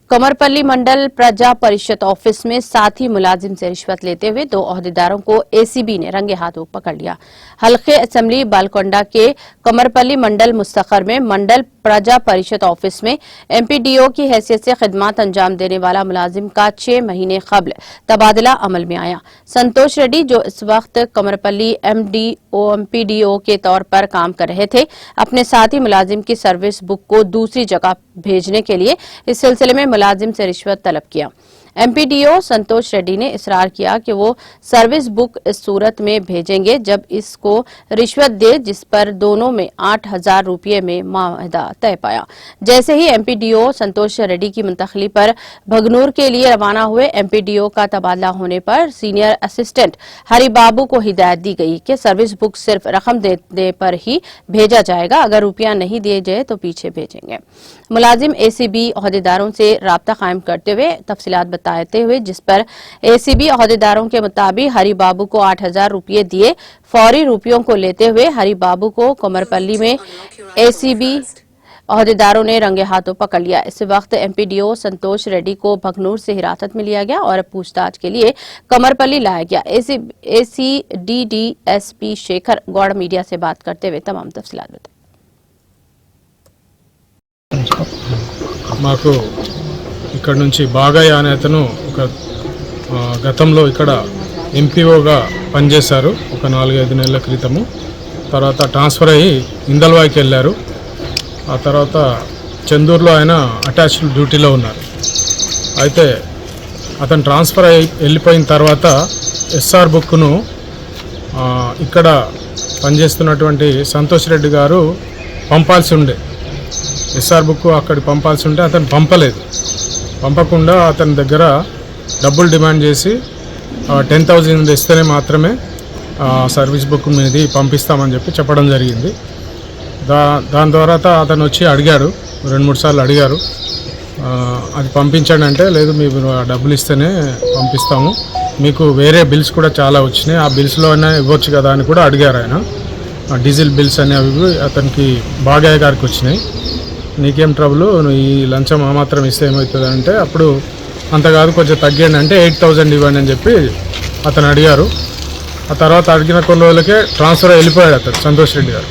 कमरपल्ली मंडल प्रजा परिषद ऑफिस में साथी मुलाजिम से रिश्वत लेते हुए 2 ओहदेदारों को एसीबी ने रंगे हाथों पकड़ लिया। हल्के असेंबली बालकोंडा के कमरपल्ली मंडल मुस्तखर में मंडल प्रजा परिषद ऑफिस में एमपीडीओ की हैसियत से खिदमत अंजाम देने वाला मुलाजिम का 6 महीने कबल तबादला अमल में आया। संतोष रेड्डी, जो इस वक्त कमरपल्ली एमपीडीओ के तौर पर काम कर रहे थे, अपने साथी मुलाजिम की सर्विस बुक को दूसरी जगह भेजने के लिए इस सिलसिले में मुलाजिम से रिश्वत तलब किया। एमपीडीओ संतोष रेड्डी ने इसरार किया कि वो सर्विस बुक इस सूरत में भेजेंगे जब इसको रिश्वत दे, जिस पर दोनों में 8,000 रुपये में माहदा तय पाया। जैसे ही एमपीडीओ संतोष रेड्डी की मुंतकली पर भगनूर के लिए रवाना हुए, एमपीडीओ का तबादला होने पर सीनियर असिस्टेंट हरिबाबू को हिदायत दी गई कि सर्विस बुक सिर्फ रकम देने पर ही भेजा जाएगा, अगर रुपया नहीं दिए जाए तो पीछे भेजेंगे। मुलाजिम एसीबी ओहदेदारों से राब्ता कायम करते हुए तफसीलात बताते हुए, जिस पर एसीबी ओहदेदारों के मुताबिक हरिबाबू को 8,000 रुपये दिए। फौरी रुपयों को लेते हुए हरिबाबू को कमरपल्ली में एसीबी ओहदेदारों ने रंगे हाथों पकड़ लिया। इस वक्त एमपीडीओ संतोष रेड्डी को भगनूर से हिरासत में लिया गया और पूछताछ के लिए कमरपल्ली लाया गया। एसीडीडीएसपी शेखर गौड़ मीडिया से बात करते हुए तमाम तफसीलात बताए। మాకు ఇక్కడ నుంచి బాగయ్య అనే అతను ఒక గతంలో ఇక్కడ ఎంపీఓగా పనిచేశారు ఒక 4-5 నెలల క్రితము. తర్వాత ట్రాన్స్ఫర్ అయ్యి ఇందల్వాయికి వెళ్ళారు. ఆ తర్వాత చందూరులో ఆయన అటాచ్డ్ డ్యూటీలో ఉన్నారు. అయితే అతను ట్రాన్స్ఫర్ అయ్యి వెళ్ళిపోయిన తర్వాత ఎస్ఆర్ బుక్ను ఇక్కడ పనిచేస్తున్నటువంటి సంతోష్ రెడ్డి గారు పంపాల్సి ఉండే. ఎస్ఆర్ బుక్ అక్కడ పంపాల్సి ఉంటే అతను పంపకుండా అతని దగ్గర డబ్బులు డిమాండ్ చేసి 10,000 ఇస్తేనే మాత్రమే సర్వీస్ బుక్ మీది పంపిస్తామని చెప్పడం జరిగింది. దాని తర్వాత అతను వచ్చి అడిగాడు, 2-3 సార్లు అడిగారు, అది పంపించండి అంటే లేదు, మీరు డబ్బులు ఇస్తేనే పంపిస్తాము, మీకు వేరే బిల్స్ కూడా చాలా వచ్చినాయి, ఆ బిల్స్లో అయినా ఇవ్వచ్చు కదా అని కూడా అడిగారు ఆయన. డీజిల్ బిల్స్ అనేవి అతనికి బాగయ్య గారికి వచ్చినాయి. నీకేం ట్రబుల్, నువ్వు ఈ లంచం మాత్రం ఇస్తే ఏమవుతుంది అంటే, అప్పుడు అంత కాదు కొంచెం తగ్గండి అంటే 8,000 ఇవ్వండి అని చెప్పి అతను అడిగారు. ఆ తర్వాత అడిగిన కొన్ని రోజులకే ట్రాన్స్ఫర్ వెళ్ళిపోయాడు అతను సంతోష్ రెడ్డి గారు.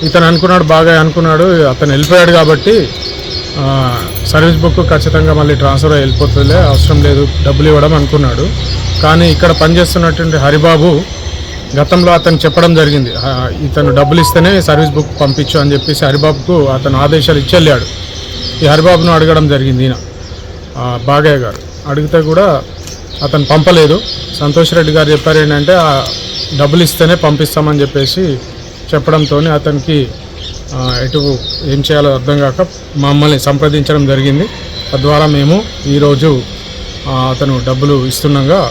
ఇతను అనుకున్నాడు, బాగా అనుకున్నాడు, అతను వెళ్ళిపోయాడు కాబట్టి సర్వీస్ బుక్ ఖచ్చితంగా మళ్ళీ ట్రాన్స్ఫర్ వెళ్ళిపోతుందిలే, అవసరం లేదు డబ్బులు ఇవ్వడం అనుకున్నాడు. కానీ ఇక్కడ పనిచేస్తున్నటువంటి హరిబాబు గతంలో అతను చెప్పడం జరిగింది, ఇతను డబ్బులు ఇస్తేనే సర్వీస్ బుక్ పంపించు అని చెప్పేసి హరిబాబుకు అతను ఆదేశాలు ఇచ్చి వెళ్ళాడు. ఈ హరిబాబును అడగడం జరిగింది ఈయన బాగయ్య గారు. అడిగితే కూడా అతను పంపలేదు. సంతోష్ రెడ్డి గారు చెప్పారు ఏంటంటే డబ్బులు ఇస్తేనే పంపిస్తామని చెప్పేసి చెప్పడంతో అతనికి ఎటు ఏం చేయాలో అర్థం కాక మమ్మల్ని సంప్రదించడం జరిగింది. తద్వారా మేము ఈరోజు అతను డబ్బులు ఇస్తుండగా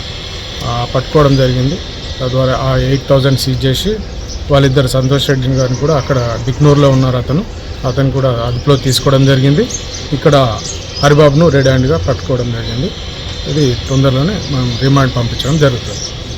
పట్టుకోవడం జరిగింది. తద్వారా ఆ 8,000 సీజ్ చేసి వాళ్ళిద్దరు సంతోష్ రెడ్డి గారిని కూడా అక్కడ బిక్నూరులో ఉన్నారు, అతను కూడా అదుపులో తీసుకోవడం జరిగింది. ఇక్కడ హరిబాబును రెడ్ హ్యాండ్గా పట్టుకోవడం జరిగింది. ఇది తొందరలోనే మనం రిమాండ్ పంపించడం జరుగుతుంది.